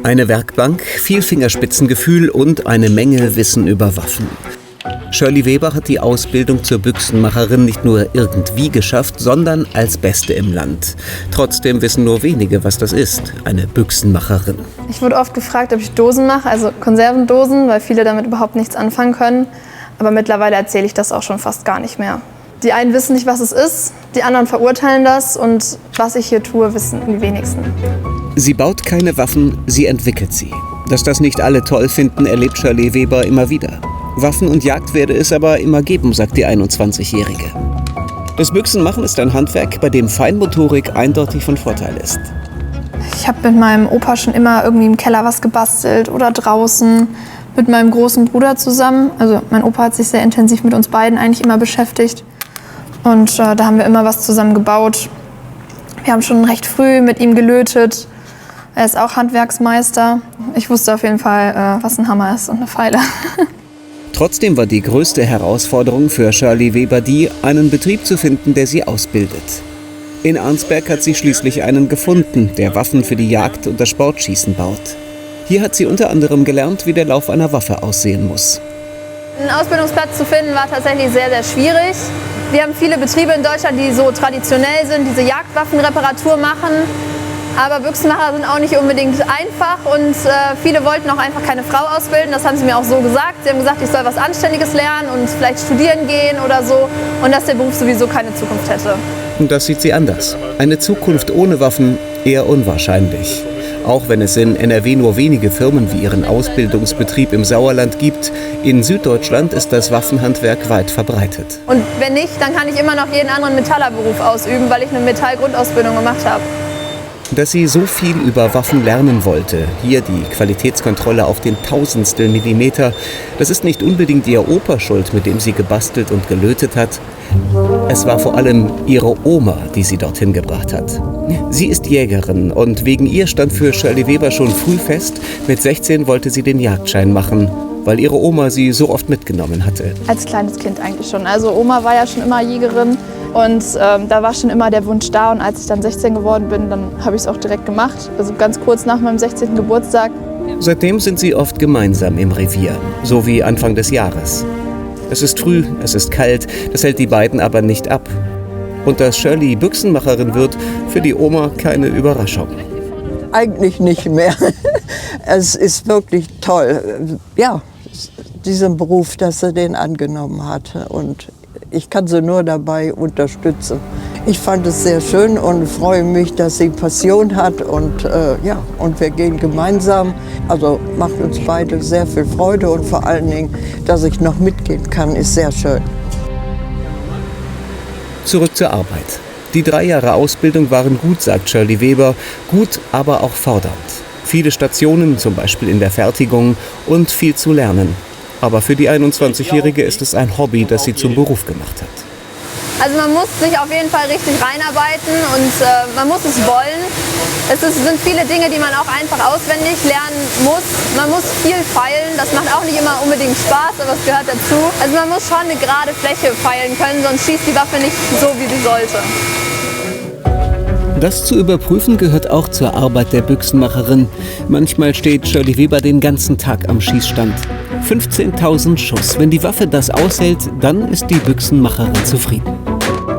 Eine Werkbank, viel Fingerspitzengefühl und eine Menge Wissen über Waffen. Shirley Weber hat die Ausbildung zur Büchsenmacherin nicht nur irgendwie geschafft, sondern als Beste im Land. Trotzdem wissen nur wenige, was das ist, eine Büchsenmacherin. Ich wurde oft gefragt, ob ich Dosen mache, also Konservendosen, weil viele damit überhaupt nichts anfangen können. Aber mittlerweile erzähle ich das auch schon fast gar nicht mehr. Die einen wissen nicht, was es ist, die anderen verurteilen das und was ich hier tue, wissen die wenigsten. Sie baut keine Waffen, sie entwickelt sie. Dass das nicht alle toll finden, erlebt Shirley Weber immer wieder. Waffen und Jagd werde es aber immer geben, sagt die 21-Jährige. Das Büchsenmachen ist ein Handwerk, bei dem Feinmotorik eindeutig von Vorteil ist. Ich habe mit meinem Opa schon immer irgendwie im Keller was gebastelt oder draußen mit meinem großen Bruder zusammen. Also mein Opa hat sich sehr intensiv mit uns beiden eigentlich immer beschäftigt. Und da haben wir immer was zusammen gebaut. Wir haben schon recht früh mit ihm gelötet. Er ist auch Handwerksmeister. Ich wusste auf jeden Fall, was ein Hammer ist und eine Feile. Trotzdem war die größte Herausforderung für Shirley Weber die, einen Betrieb zu finden, der sie ausbildet. In Arnsberg hat sie schließlich einen gefunden, der Waffen für die Jagd und das Sportschießen baut. Hier hat sie unter anderem gelernt, wie der Lauf einer Waffe aussehen muss. Einen Ausbildungsplatz zu finden war tatsächlich sehr, sehr schwierig. Wir haben viele Betriebe in Deutschland, die so traditionell sind, diese Jagdwaffenreparatur machen. Aber Büchsenmacher sind auch nicht unbedingt einfach und viele wollten auch einfach keine Frau ausbilden. Das haben sie mir auch so gesagt. Sie haben gesagt, ich soll was Anständiges lernen und vielleicht studieren gehen oder so und dass der Beruf sowieso keine Zukunft hätte. Und das sieht sie anders. Eine Zukunft ohne Waffen eher unwahrscheinlich. Auch wenn es in NRW nur wenige Firmen wie ihren Ausbildungsbetrieb im Sauerland gibt, in Süddeutschland ist das Waffenhandwerk weit verbreitet. Und wenn nicht, dann kann ich immer noch jeden anderen Metallerberuf ausüben, weil ich eine Metallgrundausbildung gemacht habe. Dass sie so viel über Waffen lernen wollte, hier die Qualitätskontrolle auf den Tausendstel Millimeter, das ist nicht unbedingt ihr Opa schuld, mit dem sie gebastelt und gelötet hat. Es war vor allem ihre Oma, die sie dorthin gebracht hat. Sie ist Jägerin und wegen ihr stand für Shirley Weber schon früh fest, mit 16 wollte sie den Jagdschein machen, weil ihre Oma sie so oft mitgenommen hatte. Als kleines Kind eigentlich schon. Also Oma war ja schon immer Jägerin. Und da war schon immer der Wunsch da und als ich dann 16 geworden bin, dann habe ich es auch direkt gemacht, also ganz kurz nach meinem 16. Geburtstag. Seitdem sind sie oft gemeinsam im Revier, so wie Anfang des Jahres. Es ist früh, es ist kalt, das hält die beiden aber nicht ab. Und dass Shirley Büchsenmacherin wird, für die Oma keine Überraschung. Eigentlich nicht mehr. Es ist wirklich toll, ja, diesen Beruf, dass sie den angenommen hat. Und ich kann sie nur dabei unterstützen. Ich fand es sehr schön und freue mich, dass sie Passion hat und ja, und wir gehen gemeinsam. Also macht uns beide sehr viel Freude und vor allen Dingen, dass ich noch mitgehen kann, ist sehr schön. Zurück zur Arbeit. Die 3 Jahre Ausbildung waren gut, sagt Shirley Weber, gut, aber auch fordernd. Viele Stationen, zum Beispiel in der Fertigung, und viel zu lernen. Aber für die 21-Jährige ist es ein Hobby, das sie zum Beruf gemacht hat. Also man muss sich auf jeden Fall richtig reinarbeiten und man muss es wollen. Sind viele Dinge, die man auch einfach auswendig lernen muss. Man muss viel feilen, das macht auch nicht immer unbedingt Spaß, aber es gehört dazu. Also man muss schon eine gerade Fläche feilen können, sonst schießt die Waffe nicht so, wie sie sollte. Das zu überprüfen gehört auch zur Arbeit der Büchsenmacherin. Manchmal steht Shirley Weber den ganzen Tag am Schießstand. 15.000 Schuss. Wenn die Waffe das aushält, dann ist die Büchsenmacherin zufrieden.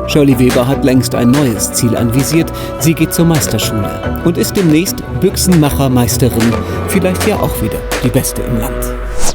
Shirley Weber hat längst ein neues Ziel anvisiert. Sie geht zur Meisterschule und ist demnächst Büchsenmachermeisterin. Vielleicht ja auch wieder die Beste im Land.